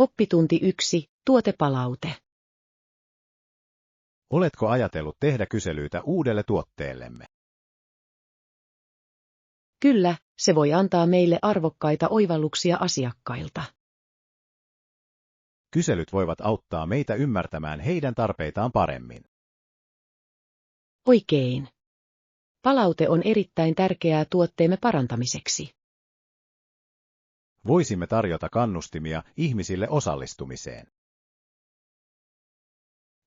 Oppitunti 1, tuotepalaute. Oletko ajatellut tehdä kyselyitä uudelle tuotteellemme? Kyllä, se voi antaa meille arvokkaita oivalluksia asiakkailta. Kyselyt voivat auttaa meitä ymmärtämään heidän tarpeitaan paremmin. Oikein. Palaute on erittäin tärkeää tuotteemme parantamiseksi. Voisimme tarjota kannustimia ihmisille osallistumiseen.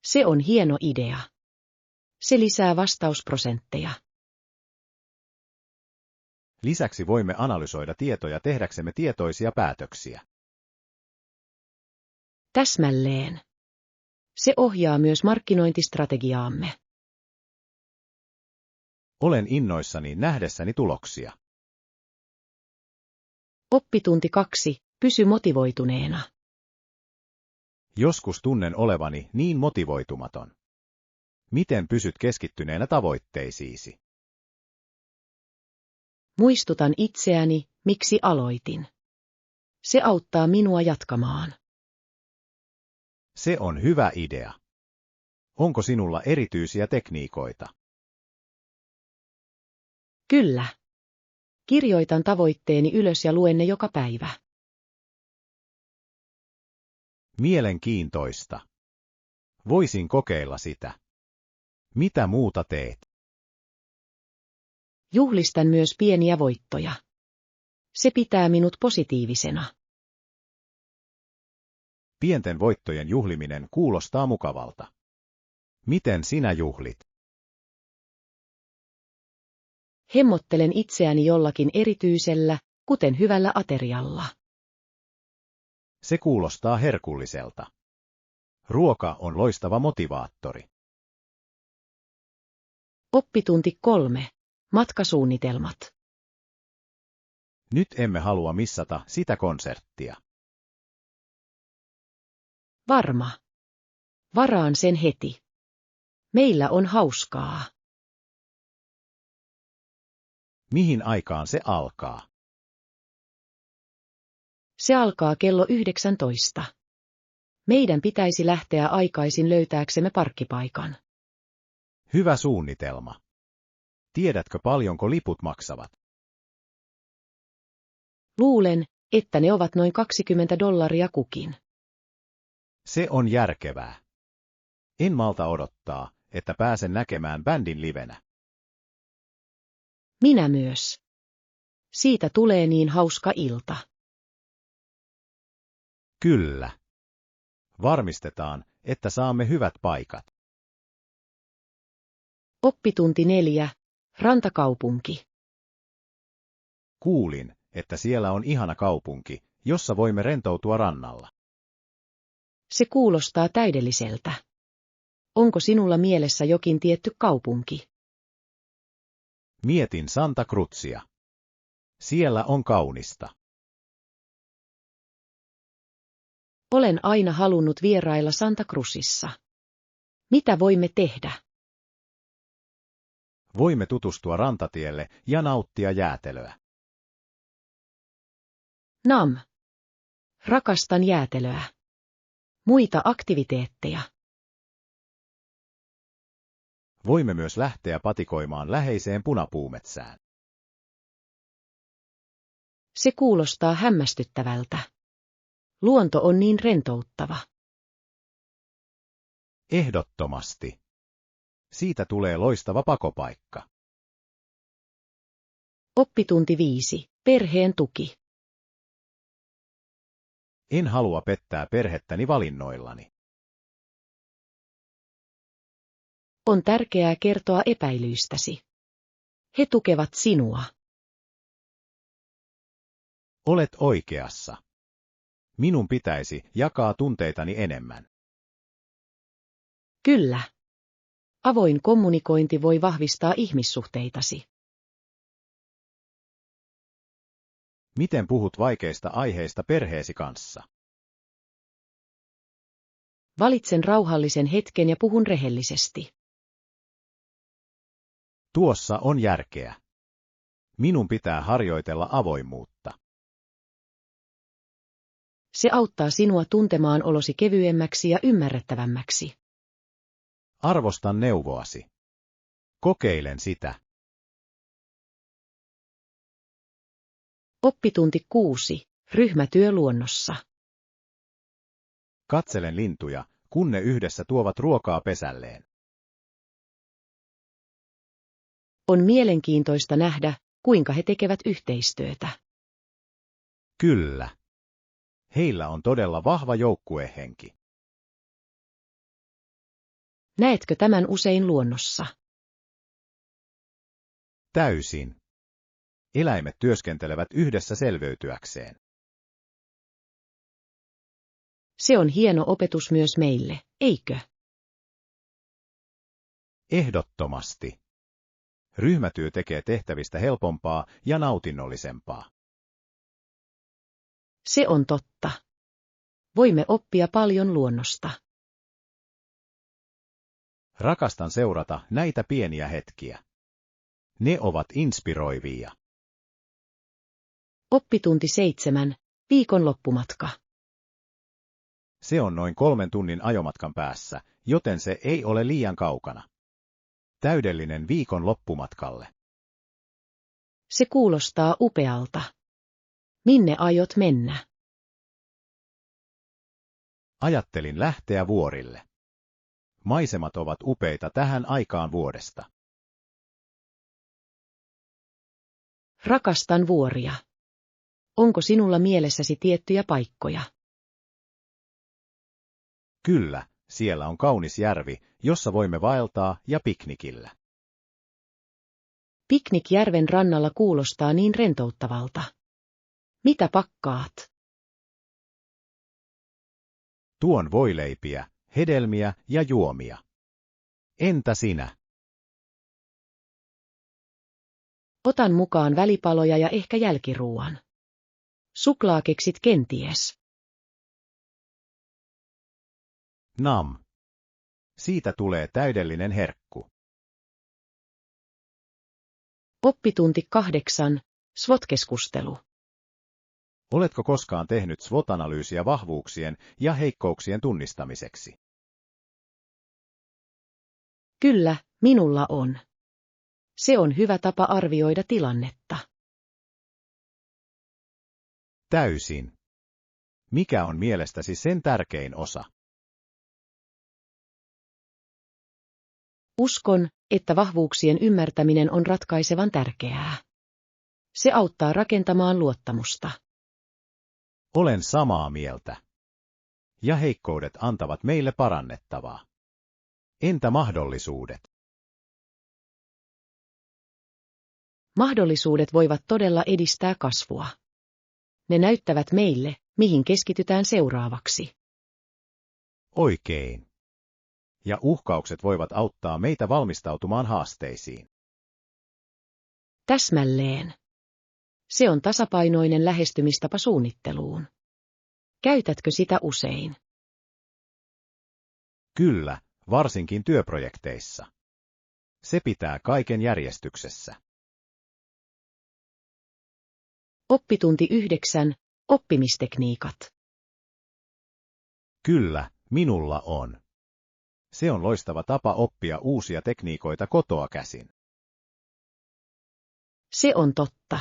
Se on hieno idea. Se lisää vastausprosentteja. Lisäksi voimme analysoida tietoja tehdäksemme tietoisia päätöksiä. Täsmälleen. Se ohjaa myös markkinointistrategiaamme. Olen innoissani nähdessäni tuloksia. Oppitunti 2, pysy motivoituneena. Joskus tunnen olevani niin motivoitumaton. Miten pysyt keskittyneenä tavoitteisiisi? Muistutan itseäni, miksi aloitin. Se auttaa minua jatkamaan. Se on hyvä idea. Onko sinulla erityisiä tekniikoita? Kyllä. Kirjoitan tavoitteeni ylös ja luen ne joka päivä. Mielenkiintoista. Voisin kokeilla sitä. Mitä muuta teet? Juhlistan myös pieniä voittoja. Se pitää minut positiivisena. Pienten voittojen juhliminen kuulostaa mukavalta. Miten sinä juhlit? Hemmottelen itseäni jollakin erityisellä, kuten hyvällä aterialla. Se kuulostaa herkulliselta. Ruoka on loistava motivaattori. Oppitunti 3. Matkasuunnitelmat. Nyt emme halua missata sitä konserttia. Varma. Varaan sen heti. Meillä on hauskaa. Mihin aikaan se alkaa? Se alkaa kello 19. Meidän pitäisi lähteä aikaisin löytääksemme parkkipaikan. Hyvä suunnitelma. Tiedätkö paljonko liput maksavat? Luulen, että ne ovat noin $20 kukin. Se on järkevää. En malta odottaa, että pääsen näkemään bändin livenä. Minä myös. Siitä tulee niin hauska ilta. Kyllä. Varmistetaan, että saamme hyvät paikat. Oppitunti 4. Rantakaupunki. Kuulin, että siellä on ihana kaupunki, jossa voimme rentoutua rannalla. Se kuulostaa täydelliseltä. Onko sinulla mielessä jokin tietty kaupunki? Mietin Santa Cruzia. Siellä on kaunista. Olen aina halunnut vierailla Santa Cruzissa. Mitä voimme tehdä? Voimme tutustua rantatielle ja nauttia jäätelöä. Nam. Rakastan jäätelöä. Muita aktiviteetteja. Voimme myös lähteä patikoimaan läheiseen punapuumetsään. Se kuulostaa hämmästyttävältä. Luonto on niin rentouttava. Ehdottomasti. Siitä tulee loistava pakopaikka. Oppitunti 5. Perheen tuki. En halua pettää perhettäni valinnoillani. On tärkeää kertoa epäilyistäsi. He tukevat sinua. Olet oikeassa. Minun pitäisi jakaa tunteitani enemmän. Kyllä. Avoin kommunikointi voi vahvistaa ihmissuhteitasi. Miten puhut vaikeista aiheista perheesi kanssa? Valitsen rauhallisen hetken ja puhun rehellisesti. Tuossa on järkeä. Minun pitää harjoitella avoimuutta. Se auttaa sinua tuntemaan olosi kevyemmäksi ja ymmärrettävämmäksi. Arvostan neuvoasi. Kokeilen sitä. Oppitunti 6. Ryhmätyö luonnossa. Katselen lintuja, kun ne yhdessä tuovat ruokaa pesälleen. On mielenkiintoista nähdä, kuinka he tekevät yhteistyötä. Kyllä. Heillä on todella vahva joukkuehenki. Näetkö tämän usein luonnossa? Täysin. Eläimet työskentelevät yhdessä selviytyäkseen. Se on hieno opetus myös meille, eikö? Ehdottomasti. Ryhmätyö tekee tehtävistä helpompaa ja nautinnollisempaa. Se on totta. Voimme oppia paljon luonnosta. Rakastan seurata näitä pieniä hetkiä. Ne ovat inspiroivia. Oppitunti 7. Viikonloppumatka. Se on noin 3 tunnin ajomatkan päässä, joten se ei ole liian kaukana. Täydellinen viikon loppumatkalle. Se kuulostaa upealta. Minne aiot mennä? Ajattelin lähteä vuorille. Maisemat ovat upeita tähän aikaan vuodesta. Rakastan vuoria. Onko sinulla mielessäsi tiettyjä paikkoja? Kyllä, siellä on kaunis järvi, jossa voimme vaeltaa ja piknikillä. Piknik järven rannalla kuulostaa niin rentouttavalta. Mitä pakkaat? Tuon voileipiä, hedelmiä ja juomia. Entä sinä? Otan mukaan välipaloja ja ehkä jälkiruuan. Suklaakeksit kenties. Nam. Siitä tulee täydellinen herkku. Oppitunti 8. SWOT-keskustelu. Oletko koskaan tehnyt SWOT-analyysiä vahvuuksien ja heikkouksien tunnistamiseksi? Kyllä, minulla on. Se on hyvä tapa arvioida tilannetta. Täysin. Mikä on mielestäsi sen tärkein osa? Uskon, että vahvuuksien ymmärtäminen on ratkaisevan tärkeää. Se auttaa rakentamaan luottamusta. Olen samaa mieltä. Ja heikkoudet antavat meille parannettavaa. Entä mahdollisuudet? Mahdollisuudet voivat todella edistää kasvua. Ne näyttävät meille, mihin keskitytään seuraavaksi. Oikein. Ja uhkaukset voivat auttaa meitä valmistautumaan haasteisiin. Täsmälleen. Se on tasapainoinen lähestymistapa suunnitteluun. Käytätkö sitä usein? Kyllä, varsinkin työprojekteissa. Se pitää kaiken järjestyksessä. Oppitunti 9. Oppimistekniikat. Kyllä, minulla on. Se on loistava tapa oppia uusia tekniikoita kotoa käsin. Se on totta.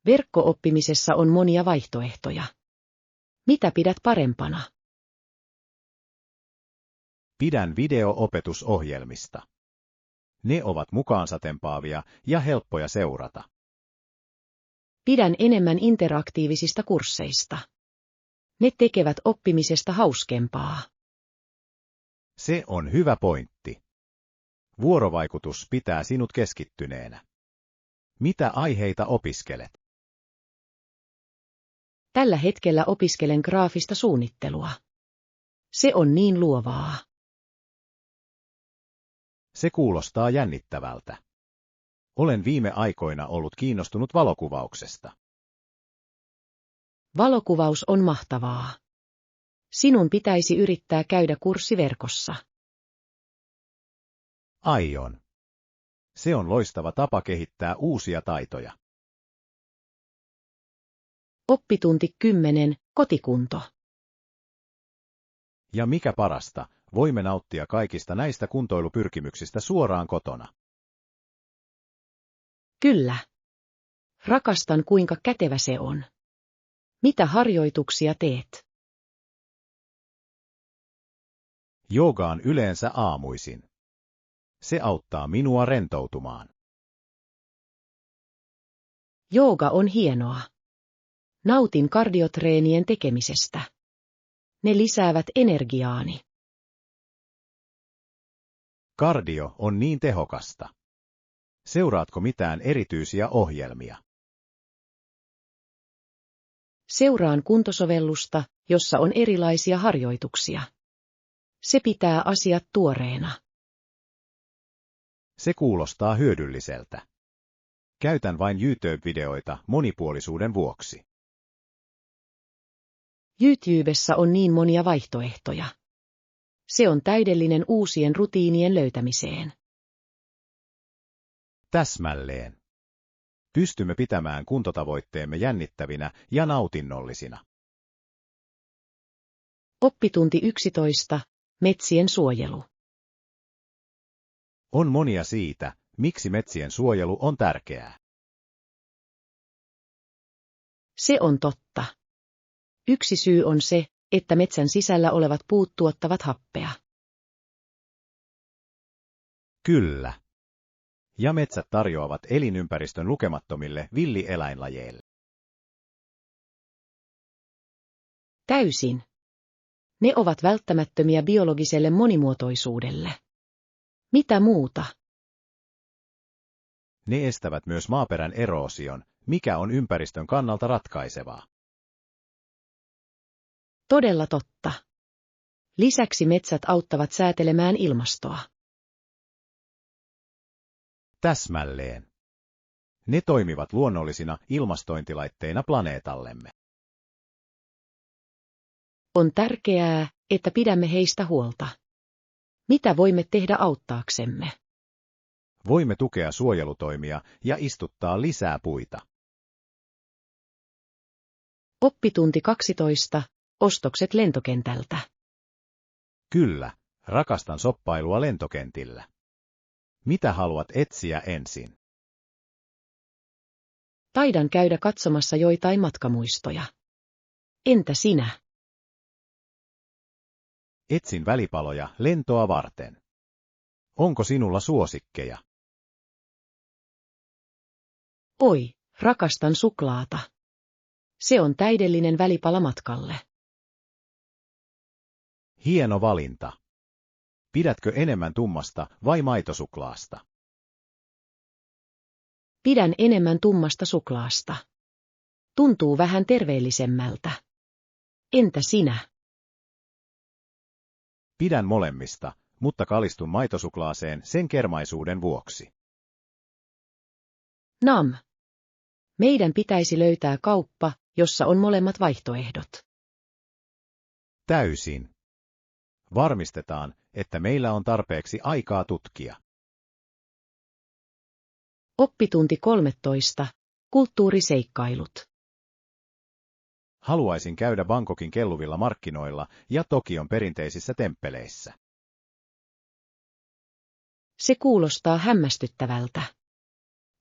Verkko-oppimisessa on monia vaihtoehtoja. Mitä pidät parempana? Pidän video-opetusohjelmista. Ne ovat mukaansa tempaavia ja helppoja seurata. Pidän enemmän interaktiivisista kursseista. Ne tekevät oppimisesta hauskempaa. Se on hyvä pointti. Vuorovaikutus pitää sinut keskittyneenä. Mitä aiheita opiskelet? Tällä hetkellä opiskelen graafista suunnittelua. Se on niin luovaa. Se kuulostaa jännittävältä. Olen viime aikoina ollut kiinnostunut valokuvauksesta. Valokuvaus on mahtavaa. Sinun pitäisi yrittää käydä kurssi verkossa. Aion. Se on loistava tapa kehittää uusia taitoja. Oppitunti 10. Kotikunto. Ja mikä parasta, voimme nauttia kaikista näistä kuntoilupyrkimyksistä suoraan kotona. Kyllä. Rakastan, kuinka kätevä se on. Mitä harjoituksia teet? Joogaan yleensä aamuisin. Se auttaa minua rentoutumaan. Jooga on hienoa. Nautin kardiotreenien tekemisestä. Ne lisäävät energiaani. Kardio on niin tehokasta. Seuraatko mitään erityisiä ohjelmia? Seuraan kuntosovellusta, jossa on erilaisia harjoituksia. Se pitää asiat tuoreena. Se kuulostaa hyödylliseltä. Käytän vain YouTube-videoita monipuolisuuden vuoksi. YouTubessa on niin monia vaihtoehtoja. Se on täydellinen uusien rutiinien löytämiseen. Täsmälleen. Pystymme pitämään kuntotavoitteemme jännittävinä ja nautinnollisina. Oppitunti 11. Metsien suojelu. On monia siitä, miksi metsien suojelu on tärkeää. Se on totta. Yksi syy on se, että metsän sisällä olevat puut tuottavat happea. Kyllä. Ja metsät tarjoavat elinympäristön lukemattomille villieläinlajeille. Täysin. Ne ovat välttämättömiä biologiselle monimuotoisuudelle. Mitä muuta? Ne estävät myös maaperän eroosion, mikä on ympäristön kannalta ratkaisevaa. Todella totta. Lisäksi metsät auttavat säätelemään ilmastoa. Täsmälleen. Ne toimivat luonnollisina ilmastointilaitteina planeetallemme. On tärkeää, että pidämme heistä huolta. Mitä voimme tehdä auttaaksemme? Voimme tukea suojelutoimia ja istuttaa lisää puita. Oppitunti 12. Ostokset lentokentältä. Kyllä, rakastan shoppailua lentokentillä. Mitä haluat etsiä ensin? Taidan käydä katsomassa joitain matkamuistoja. Entä sinä? Etsin välipaloja lentoa varten. Onko sinulla suosikkeja? Oi, rakastan suklaata. Se on täydellinen välipala matkalle. Hieno valinta. Pidätkö enemmän tummasta vai maitosuklaasta? Pidän enemmän tummasta suklaasta. Tuntuu vähän terveellisemmältä. Entä sinä? Pidän molemmista, mutta kalistun maitosuklaaseen sen kermaisuuden vuoksi. Nam. Meidän pitäisi löytää kauppa, jossa on molemmat vaihtoehdot. Täysin. Varmistetaan, että meillä on tarpeeksi aikaa tutkia. Oppitunti 13. Kulttuuriseikkailut. Haluaisin käydä Bangkokin kelluvilla markkinoilla ja Tokion perinteisissä temppeleissä. Se kuulostaa hämmästyttävältä.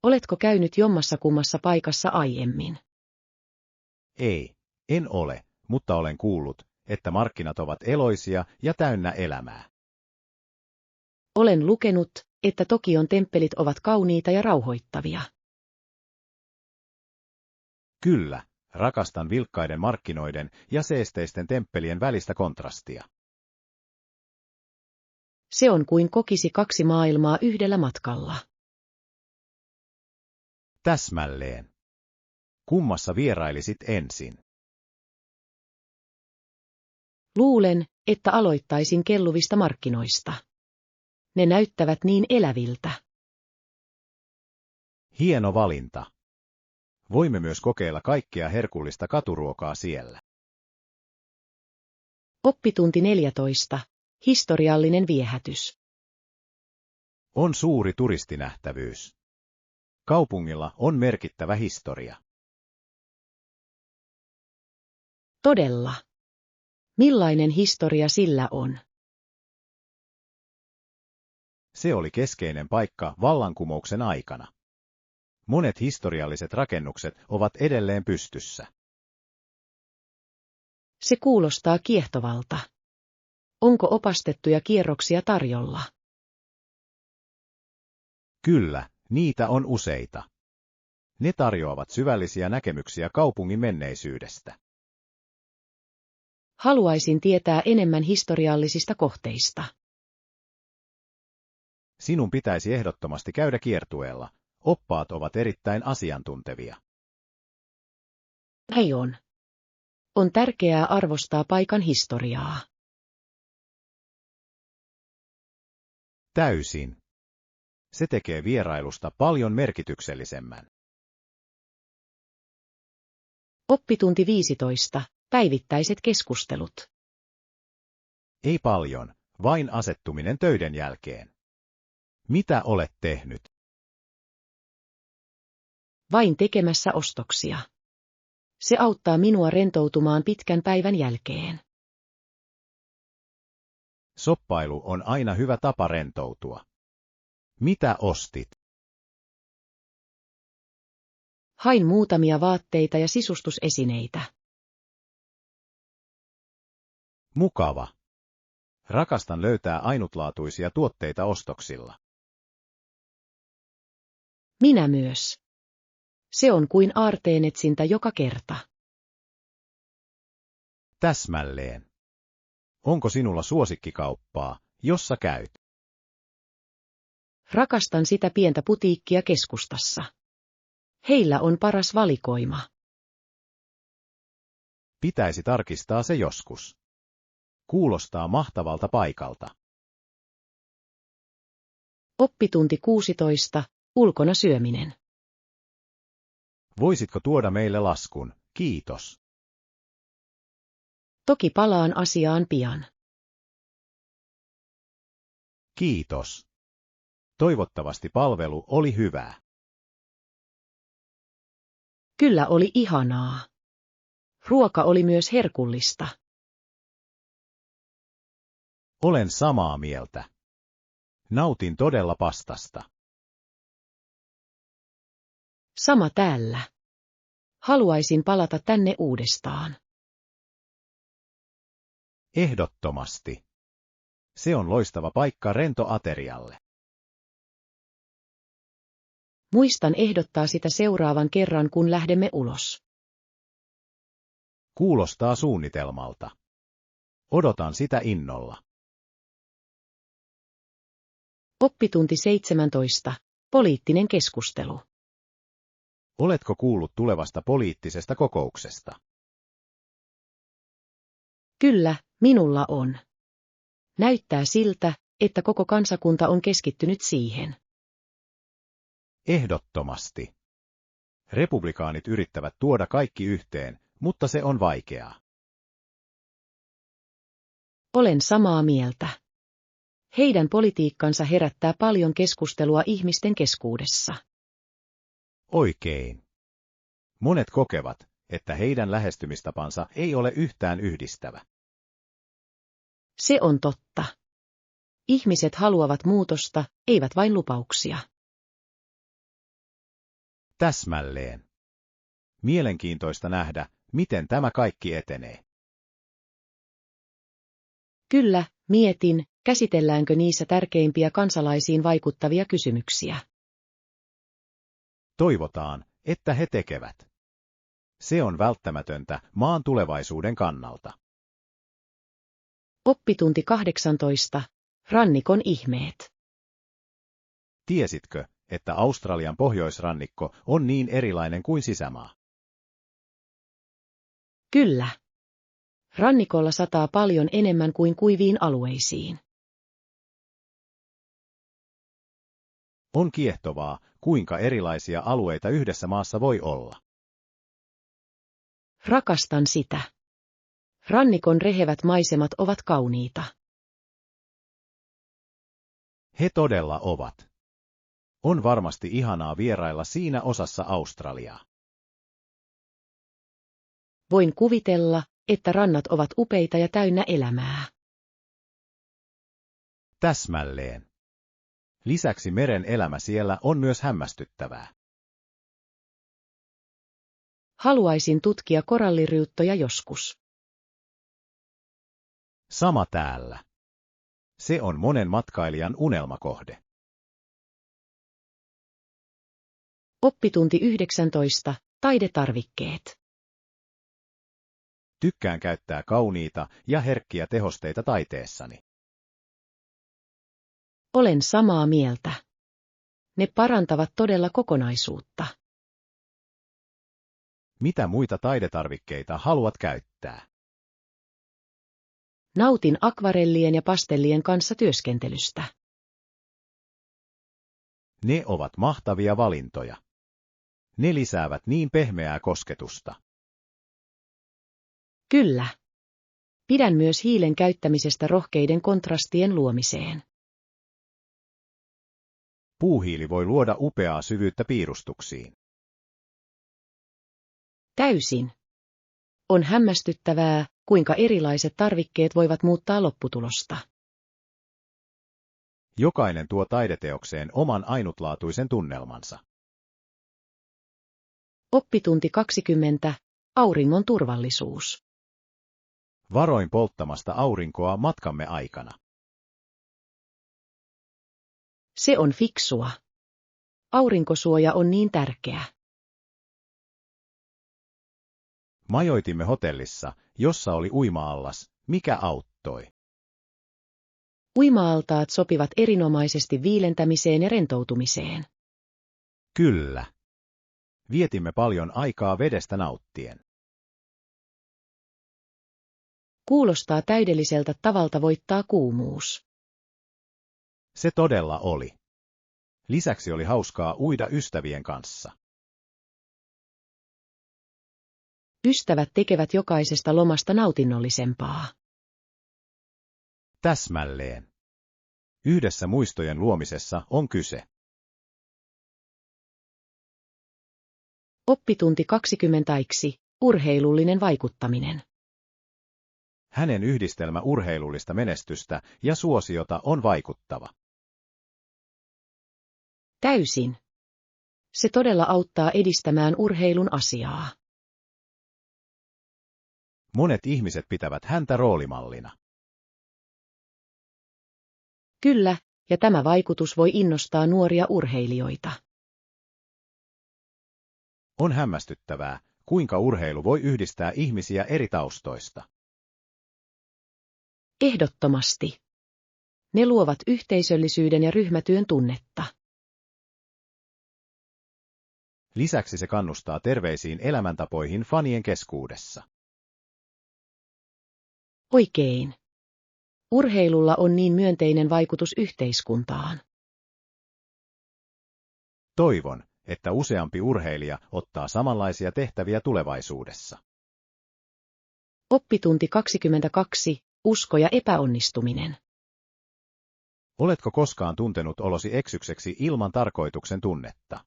Oletko käynyt jommassakummassa paikassa aiemmin? Ei, en ole, mutta olen kuullut, että markkinat ovat eloisia ja täynnä elämää. Olen lukenut, että Tokion temppelit ovat kauniita ja rauhoittavia. Kyllä, rakastan vilkkaiden markkinoiden ja seesteisten temppelien välistä kontrastia. Se on kuin kokisi kaksi maailmaa yhdellä matkalla. Täsmälleen. Kummassa vierailisit ensin? Luulen, että aloittaisin kelluvista markkinoista. Ne näyttävät niin eläviltä. Hieno valinta. Voimme myös kokeilla kaikkea herkullista katuruokaa siellä. Oppitunti 14. Historiallinen viehätys. On suuri turistinähtävyys. Kaupungilla on merkittävä historia. Todella. Millainen historia sillä on? Se oli keskeinen paikka vallankumouksen aikana. Monet historialliset rakennukset ovat edelleen pystyssä. Se kuulostaa kiehtovalta. Onko opastettuja kierroksia tarjolla? Kyllä, niitä on useita. Ne tarjoavat syvällisiä näkemyksiä kaupungin menneisyydestä. Haluaisin tietää enemmän historiallisista kohteista. Sinun pitäisi ehdottomasti käydä kiertueella. Oppaat ovat erittäin asiantuntevia. Näin on. On tärkeää arvostaa paikan historiaa. Täysin. Se tekee vierailusta paljon merkityksellisemmän. Oppitunti 15. Päivittäiset keskustelut. Ei paljon, vain asettuminen töiden jälkeen. Mitä olet tehnyt? Vain tekemässä ostoksia. Se auttaa minua rentoutumaan pitkän päivän jälkeen. Soppailu on aina hyvä tapa rentoutua. Mitä ostit? Hain muutamia vaatteita ja sisustusesineitä. Mukava. Rakastan löytää ainutlaatuisia tuotteita ostoksilla. Minä myös. Se on kuin aarteenetsintä joka kerta. Täsmälleen. Onko sinulla suosikkikauppaa, jossa käyt? Rakastan sitä pientä putiikkia keskustassa. Heillä on paras valikoima. Pitäisi tarkistaa se joskus. Kuulostaa mahtavalta paikalta. Oppitunti 16. Ulkona syöminen. Voisitko tuoda meille laskun? Kiitos. Toki palaan asiaan pian. Kiitos. Toivottavasti palvelu oli hyvää. Kyllä oli ihanaa. Ruoka oli myös herkullista. Olen samaa mieltä. Nautin todella pastasta. Sama täällä. Haluaisin palata tänne uudestaan. Ehdottomasti. Se on loistava paikka rentoaterialle. Muistan ehdottaa sitä seuraavan kerran, kun lähdemme ulos. Kuulostaa suunnitelmalta. Odotan sitä innolla. Oppitunti 17. Poliittinen keskustelu. Oletko kuullut tulevasta poliittisesta kokouksesta? Kyllä, minulla on. Näyttää siltä, että koko kansakunta on keskittynyt siihen. Ehdottomasti. Republikaanit yrittävät tuoda kaikki yhteen, mutta se on vaikeaa. Olen samaa mieltä. Heidän politiikkansa herättää paljon keskustelua ihmisten keskuudessa. Oikein. Monet kokevat, että heidän lähestymistapansa ei ole yhtään yhdistävä. Se on totta. Ihmiset haluavat muutosta, eivät vain lupauksia. Täsmälleen. Mielenkiintoista nähdä, miten tämä kaikki etenee. Kyllä, mietin, käsitelläänkö niissä tärkeimpiä kansalaisiin vaikuttavia kysymyksiä. Toivotaan, että he tekevät. Se on välttämätöntä maan tulevaisuuden kannalta. Oppitunti 18. Rannikon ihmeet. Tiesitkö, että Australian pohjoisrannikko on niin erilainen kuin sisämaa? Kyllä. Rannikolla sataa paljon enemmän kuin kuiviin alueisiin. On kiehtovaa, kuinka erilaisia alueita yhdessä maassa voi olla. Rakastan sitä. Rannikon rehevät maisemat ovat kauniita. He todella ovat. On varmasti ihanaa vierailla siinä osassa Australiaa. Voin kuvitella, että rannat ovat upeita ja täynnä elämää. Täsmälleen. Lisäksi meren elämä siellä on myös hämmästyttävää. Haluaisin tutkia koralliriuttoja joskus. Sama täällä. Se on monen matkailijan unelmakohde. Oppitunti 19. Taidetarvikkeet. Tykkään käyttää kauniita ja herkkiä tehosteita taiteessani. Olen samaa mieltä. Ne parantavat todella kokonaisuutta. Mitä muita taidetarvikkeita haluat käyttää? Nautin akvarellien ja pastellien kanssa työskentelystä. Ne ovat mahtavia valintoja. Ne lisäävät niin pehmeää kosketusta. Kyllä. Pidän myös hiilen käyttämisestä rohkeiden kontrastien luomiseen. Puuhiili voi luoda upeaa syvyyttä piirustuksiin. Täysin. On hämmästyttävää, kuinka erilaiset tarvikkeet voivat muuttaa lopputulosta. Jokainen tuo taideteokseen oman ainutlaatuisen tunnelmansa. Oppitunti 20. Auringon turvallisuus. Varoin polttamasta aurinkoa matkamme aikana. Se on fiksua. Aurinkosuoja on niin tärkeä. Majoitimme hotellissa, jossa oli uima-allas, mikä auttoi. Uima-altaat sopivat erinomaisesti viilentämiseen ja rentoutumiseen. Kyllä. Vietimme paljon aikaa vedestä nauttien. Kuulostaa täydelliseltä tavalta voittaa kuumuus. Se todella oli. Lisäksi oli hauskaa uida ystävien kanssa. Ystävät tekevät jokaisesta lomasta nautinnollisempaa. Täsmälleen. Yhdessä muistojen luomisessa on kyse. Oppitunti 20. Urheilullinen vaikuttaminen. Hänen yhdistelmä urheilullista menestystä ja suosiota on vaikuttava. Täysin. Se todella auttaa edistämään urheilun asiaa. Monet ihmiset pitävät häntä roolimallina. Kyllä, ja tämä vaikutus voi innostaa nuoria urheilijoita. On hämmästyttävää, kuinka urheilu voi yhdistää ihmisiä eri taustoista. Ehdottomasti. Ne luovat yhteisöllisyyden ja ryhmätyön tunnetta. Lisäksi se kannustaa terveisiin elämäntapoihin fanien keskuudessa. Oikein. Urheilulla on niin myönteinen vaikutus yhteiskuntaan. Toivon, että useampi urheilija ottaa samanlaisia tehtäviä tulevaisuudessa. Oppitunti 22. Usko ja epäonnistuminen. Oletko koskaan tuntenut olosi eksykseksi ilman tarkoituksen tunnetta?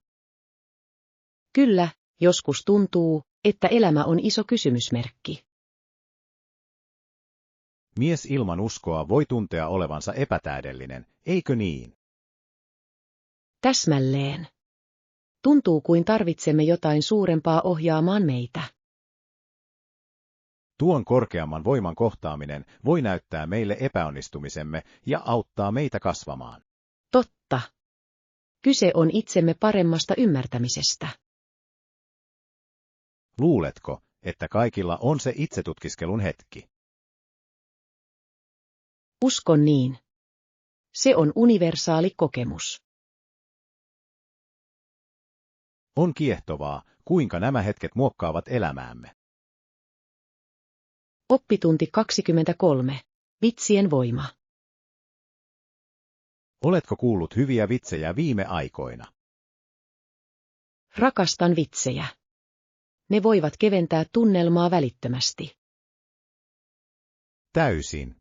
Kyllä, joskus tuntuu, että elämä on iso kysymysmerkki. Mies ilman uskoa voi tuntea olevansa epätäydellinen, eikö niin? Täsmälleen. Tuntuu kuin tarvitsemme jotain suurempaa ohjaamaan meitä. Tuon korkeamman voiman kohtaaminen voi näyttää meille epäonnistumisemme ja auttaa meitä kasvamaan. Totta. Kyse on itsemme paremmasta ymmärtämisestä. Luuletko, että kaikilla on se itsetutkiskelun hetki? Uskon niin. Se on universaali kokemus. On kiehtovaa, kuinka nämä hetket muokkaavat elämäämme. Oppitunti 23. Vitsien voima. Oletko kuullut hyviä vitsejä viime aikoina? Rakastan vitsejä. Ne voivat keventää tunnelmaa välittömästi. Täysin.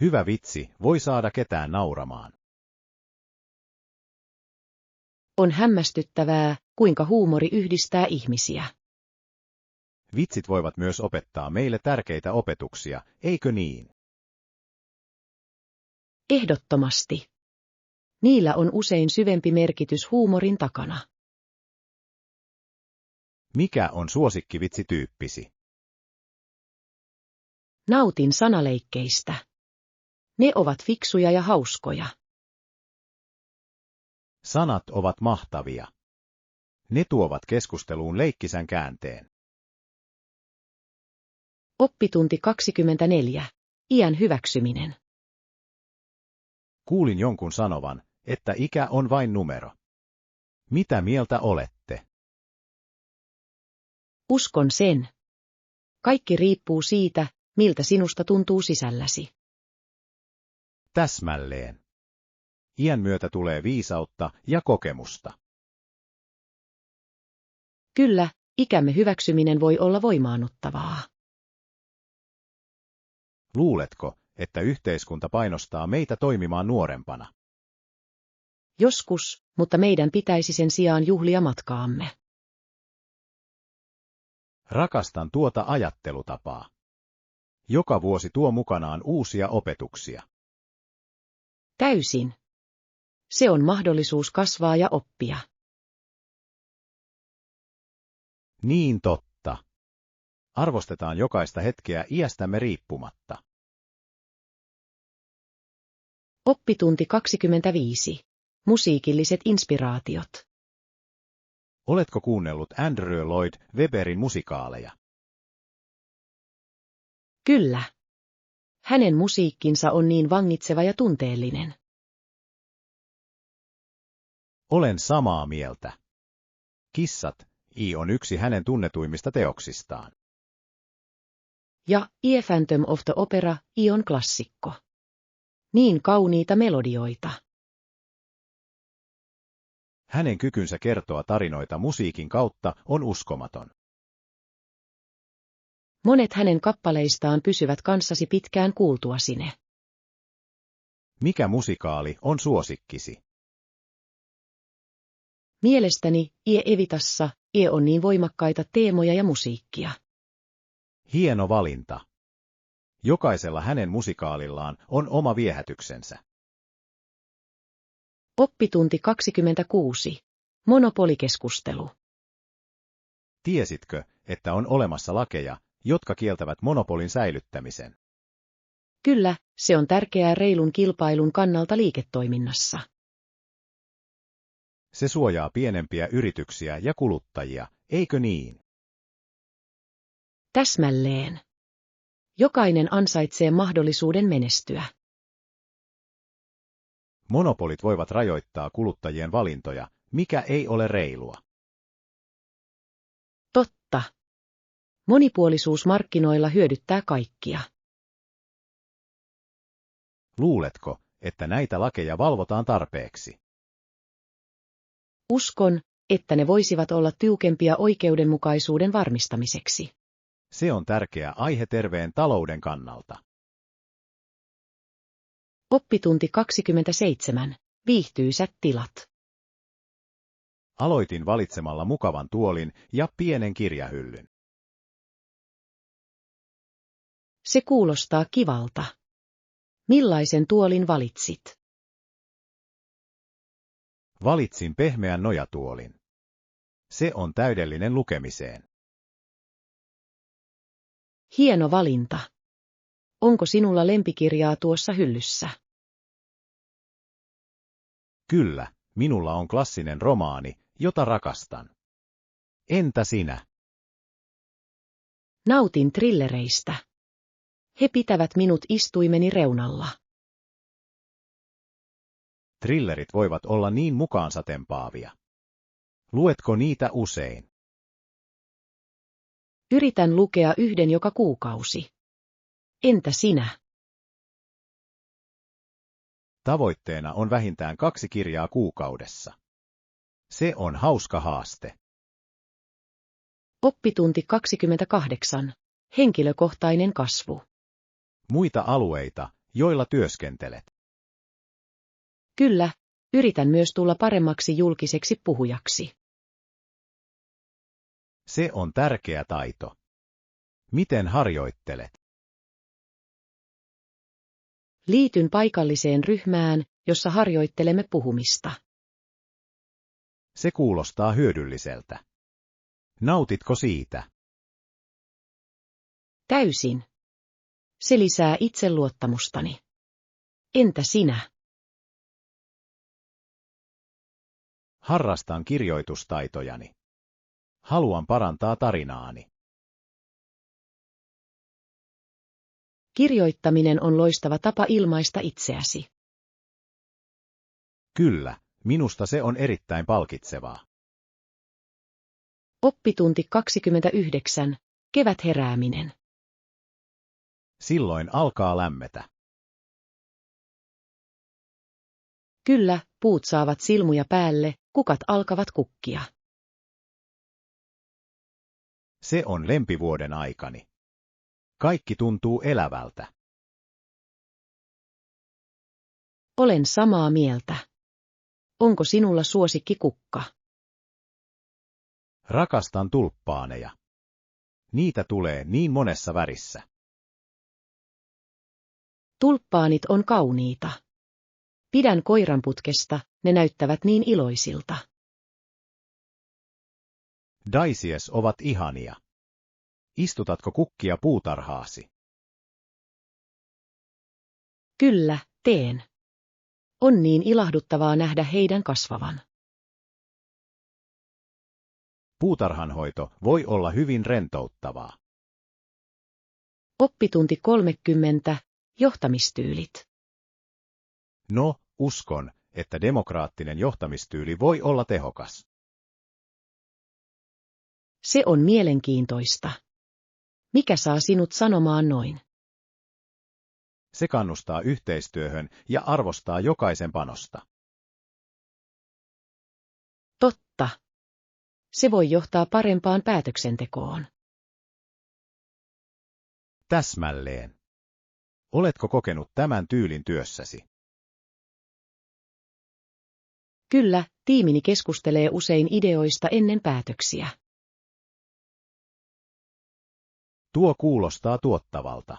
Hyvä vitsi voi saada ketään nauramaan. On hämmästyttävää, kuinka huumori yhdistää ihmisiä. Vitsit voivat myös opettaa meille tärkeitä opetuksia, eikö niin? Ehdottomasti. Niillä on usein syvempi merkitys huumorin takana. Mikä on suosikkivitsityyppisi? Nautin sanaleikkeistä. Ne ovat fiksuja ja hauskoja. Sanat ovat mahtavia. Ne tuovat keskusteluun leikkisän käänteen. Oppitunti 24. Iän hyväksyminen. Kuulin jonkun sanovan, että ikä on vain numero. Mitä mieltä olette? Uskon sen. Kaikki riippuu siitä, miltä sinusta tuntuu sisälläsi. Täsmälleen. Iän myötä tulee viisautta ja kokemusta. Kyllä, ikämme hyväksyminen voi olla voimaannuttavaa. Luuletko, että yhteiskunta painostaa meitä toimimaan nuorempana? Joskus, mutta meidän pitäisi sen sijaan juhlia matkaamme. Rakastan tuota ajattelutapaa. Joka vuosi tuo mukanaan uusia opetuksia. Täysin. Se on mahdollisuus kasvaa ja oppia. Niin totta. Arvostetaan jokaista hetkeä iästämme riippumatta. Oppitunti 25. Musiikilliset inspiraatiot. Oletko kuunnellut Andrew Lloyd Webberin musikaaleja? Kyllä. Hänen musiikkinsa on niin vangitseva ja tunteellinen. Olen samaa mieltä. Kissat, I on yksi hänen tunnetuimmista teoksistaan. Ja A Phantom of the Opera, I on klassikko. Niin kauniita melodioita. Hänen kykynsä kertoa tarinoita musiikin kautta on uskomaton. Monet hänen kappaleistaan pysyvät kanssasi pitkään kuultuasi ne. Mikä musikaali on suosikkisi? Mielestäni Evitassa on niin voimakkaita teemoja ja musiikkia. Hieno valinta. Jokaisella hänen musikaalillaan on oma viehätyksensä. Oppitunti 26. Monopolikeskustelu. Tiesitkö, että on olemassa lakeja, jotka kieltävät monopolin säilyttämisen? Kyllä, se on tärkeää reilun kilpailun kannalta liiketoiminnassa. Se suojaa pienempiä yrityksiä ja kuluttajia, eikö niin? Täsmälleen. Jokainen ansaitsee mahdollisuuden menestyä. Monopolit voivat rajoittaa kuluttajien valintoja, mikä ei ole reilua. Totta. Monipuolisuus markkinoilla hyödyttää kaikkia. Luuletko, että näitä lakeja valvotaan tarpeeksi? Uskon, että ne voisivat olla tiukempia oikeudenmukaisuuden varmistamiseksi. Se on tärkeä aihe terveen talouden kannalta. Oppitunti 27. Viihtyisät tilat. Aloitin valitsemalla mukavan tuolin ja pienen kirjahyllyn. Se kuulostaa kivalta. Millaisen tuolin valitsit? Valitsin pehmeän nojatuolin. Se on täydellinen lukemiseen. Hieno valinta. Onko sinulla lempikirjaa tuossa hyllyssä? Kyllä, minulla on klassinen romaani, jota rakastan. Entä sinä? Nautin trillereistä. He pitävät minut istuimeni reunalla. Trillerit voivat olla niin mukaansa tempaavia. Luetko niitä usein? Yritän lukea yhden joka kuukausi. Entä sinä? Tavoitteena on vähintään 2 kirjaa kuukaudessa. Se on hauska haaste. Oppitunti 28. Henkilökohtainen kasvu. Muita alueita, joilla työskentelet. Kyllä, yritän myös tulla paremmaksi julkiseksi puhujaksi. Se on tärkeä taito. Miten harjoittelet? Liityn paikalliseen ryhmään, jossa harjoittelemme puhumista. Se kuulostaa hyödylliseltä. Nautitko siitä? Täysin. Se lisää itseluottamustani. Entä sinä? Harrastan kirjoitustaitojani. Haluan parantaa tarinaani. Kirjoittaminen on loistava tapa ilmaista itseäsi. Kyllä, minusta se on erittäin palkitsevaa. Oppitunti 29. Kevätherääminen. Silloin alkaa lämmetä. Kyllä, puut saavat silmuja päälle, kukat alkavat kukkia. Se on lempivuoden aikani. Kaikki tuntuu elävältä. Olen samaa mieltä. Onko sinulla suosikkikukka? Rakastan tulppaaneja. Niitä tulee niin monessa värissä. Tulppaanit on kauniita. Pidän koiranputkesta, ne näyttävät niin iloisilta. Daisies ovat ihania. Istutatko kukkia puutarhaasi? Kyllä, teen. On niin ilahduttavaa nähdä heidän kasvavan. Puutarhanhoito voi olla hyvin rentouttavaa. Oppitunti 30. Johtamistyylit. No, uskon, että demokraattinen johtamistyyli voi olla tehokas. Se on mielenkiintoista. Mikä saa sinut sanomaan noin? Se kannustaa yhteistyöhön ja arvostaa jokaisen panosta. Totta. Se voi johtaa parempaan päätöksentekoon. Täsmälleen. Oletko kokenut tämän tyylin työssäsi? Kyllä, tiimini keskustelee usein ideoista ennen päätöksiä. Tuo kuulostaa tuottavalta.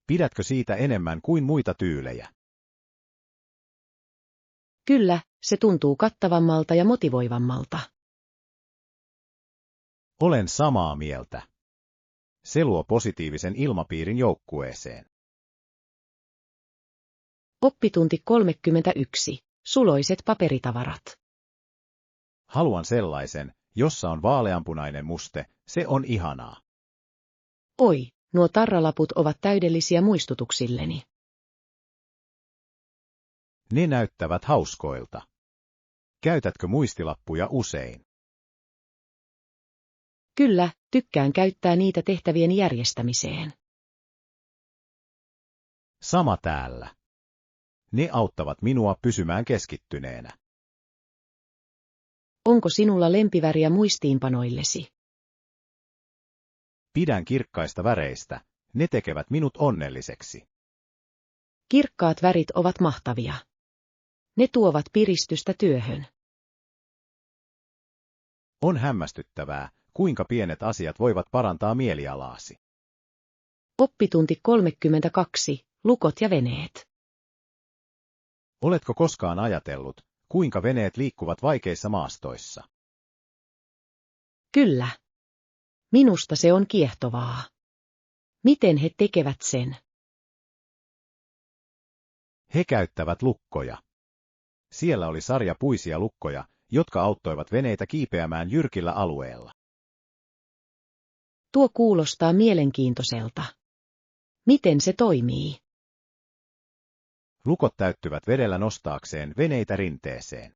Pidätkö siitä enemmän kuin muita tyylejä? Kyllä, se tuntuu kattavammalta ja motivoivammalta. Olen samaa mieltä. Se luo positiivisen ilmapiirin joukkueeseen. Oppitunti 31. Suloiset paperitavarat. Haluan sellaisen, jossa on vaaleanpunainen muste, se on ihanaa. Oi, nuo tarralaput ovat täydellisiä muistutuksilleni. Ne näyttävät hauskoilta. Käytätkö muistilappuja usein? Kyllä, tykkään käyttää niitä tehtävien järjestämiseen. Sama täällä. Ne auttavat minua pysymään keskittyneenä. Onko sinulla lempiväriä muistiinpanoillesi? Pidän kirkkaista väreistä, ne tekevät minut onnelliseksi. Kirkkaat värit ovat mahtavia. Ne tuovat piristystä työhön. On hämmästyttävää, kuinka pienet asiat voivat parantaa mielialaasi. Oppitunti 32. Lukot ja veneet. Oletko koskaan ajatellut, kuinka veneet liikkuvat vaikeissa maastoissa? Kyllä. Minusta se on kiehtovaa. Miten he tekevät sen? He käyttävät lukkoja. Siellä oli sarja puisia lukkoja, jotka auttoivat veneitä kiipeämään jyrkillä alueella. Tuo kuulostaa mielenkiintoiselta. Miten se toimii? Lukot täyttyvät vedellä nostaakseen veneitä rinteeseen.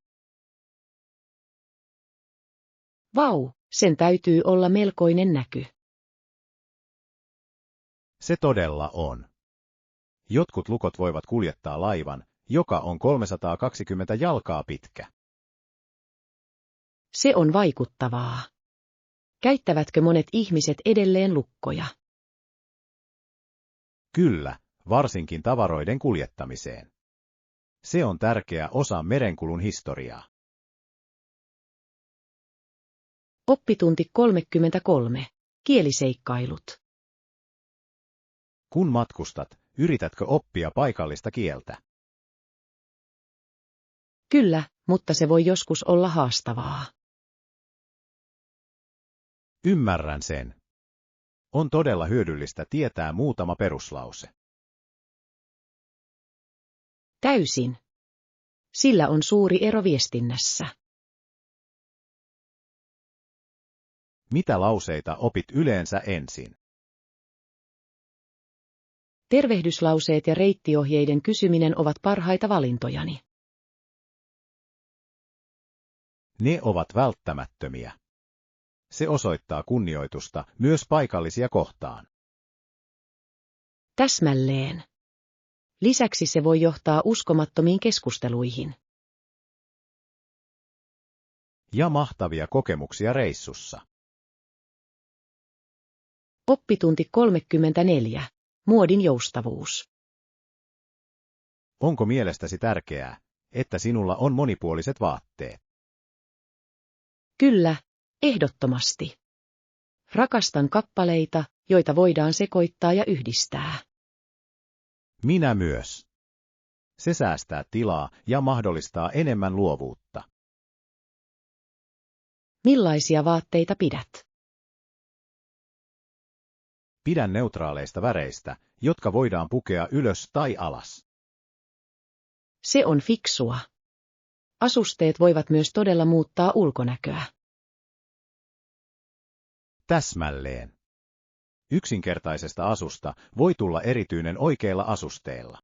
Vau, sen täytyy olla melkoinen näky. Se todella on. Jotkut lukot voivat kuljettaa laivan, joka on 320 jalkaa pitkä. Se on vaikuttavaa. Käyttävätkö monet ihmiset edelleen lukkoja? Kyllä, varsinkin tavaroiden kuljettamiseen. Se on tärkeä osa merenkulun historiaa. Oppitunti 33. Kieliseikkailut. Kun matkustat, yritätkö oppia paikallista kieltä? Kyllä, mutta se voi joskus olla haastavaa. Ymmärrän sen. On todella hyödyllistä tietää muutama peruslause. Täysin. Sillä on suuri ero viestinnässä. Mitä lauseita opit yleensä ensin? Tervehdyslauseet ja reittiohjeiden kysyminen ovat parhaita valintojani. Ne ovat välttämättömiä. Se osoittaa kunnioitusta myös paikallisia kohtaan. Täsmälleen. Lisäksi se voi johtaa uskomattomiin keskusteluihin. Ja mahtavia kokemuksia reissussa. Oppitunti 34. Muodin joustavuus. Onko mielestäsi tärkeää, että sinulla on monipuoliset vaatteet? Kyllä, ehdottomasti. Rakastan kappaleita, joita voidaan sekoittaa ja yhdistää. Minä myös. Se säästää tilaa ja mahdollistaa enemmän luovuutta. Millaisia vaatteita pidät? Pidän neutraaleista väreistä, jotka voidaan pukea ylös tai alas. Se on fiksua. Asusteet voivat myös todella muuttaa ulkonäköä. Täsmälleen. Yksinkertaisesta asusta voi tulla erityinen oikeilla asusteilla.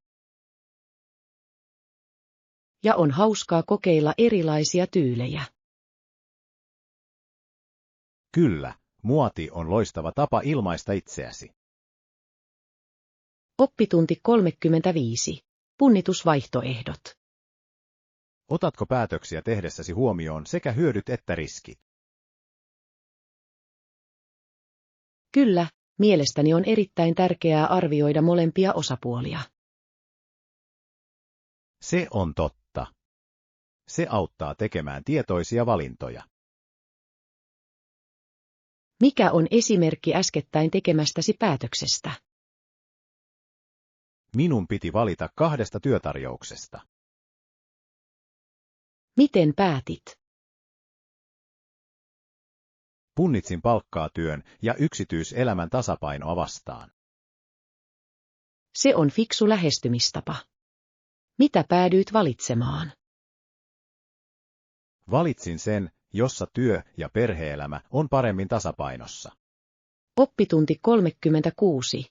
Ja on hauskaa kokeilla erilaisia tyylejä. Kyllä, muoti on loistava tapa ilmaista itseäsi. Oppitunti 35. Punnitusvaihtoehdot. Otatko päätöksiä tehdessäsi huomioon sekä hyödyt että riskit? Kyllä, mielestäni on erittäin tärkeää arvioida molempia osapuolia. Se on totta. Se auttaa tekemään tietoisia valintoja. Mikä on esimerkki äskettäin tekemästäsi päätöksestä? Minun piti valita 2 työtarjouksesta. Miten päätit? Punnitsin palkkaa työn ja yksityiselämän tasapainoa vastaan. Se on fiksu lähestymistapa. Mitä päädyit valitsemaan? Valitsin sen, jossa työ- ja perhe-elämä on paremmin tasapainossa. Oppitunti 36.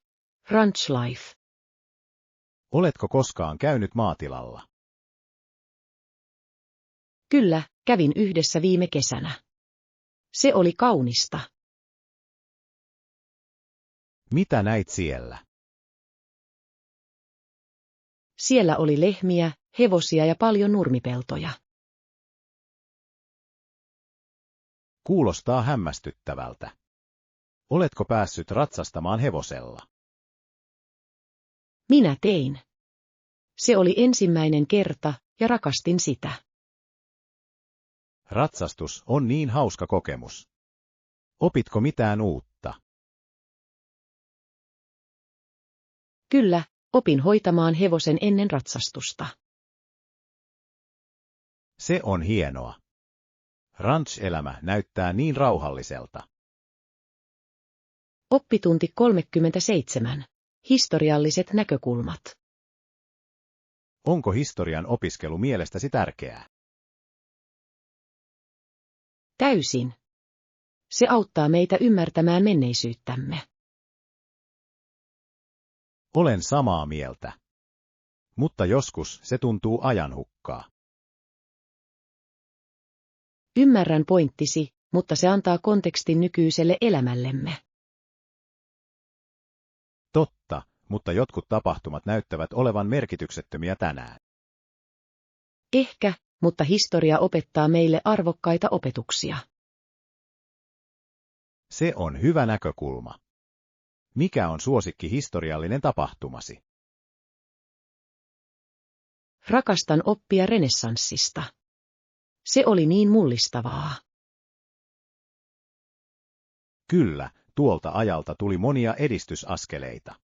Ranch life. Oletko koskaan käynyt maatilalla? Kyllä, kävin yhdessä viime kesänä. Se oli kaunista. Mitä näit siellä? Siellä oli lehmiä, hevosia ja paljon nurmipeltoja. Kuulostaa hämmästyttävältä. Oletko päässyt ratsastamaan hevosella? Minä tein. Se oli ensimmäinen kerta ja rakastin sitä. Ratsastus on niin hauska kokemus. Opitko mitään uutta? Kyllä, opin hoitamaan hevosen ennen ratsastusta. Se on hienoa. Ranch-elämä näyttää niin rauhalliselta. Oppitunti 37. Historialliset näkökulmat. Onko historian opiskelu mielestäsi tärkeää? Täysin. Se auttaa meitä ymmärtämään menneisyyttämme. Olen samaa mieltä. Mutta joskus se tuntuu ajanhukkaa. Ymmärrän pointtisi, mutta se antaa kontekstin nykyiselle elämällemme. Totta, mutta jotkut tapahtumat näyttävät olevan merkityksettömiä tänään. Ehkä, mutta historia opettaa meille arvokkaita opetuksia. Se on hyvä näkökulma. Mikä on suosikki historiallinen tapahtumasi? Rakastan oppia renessanssista. Se oli niin mullistavaa. Kyllä, tuolta ajalta tuli monia edistysaskeleita.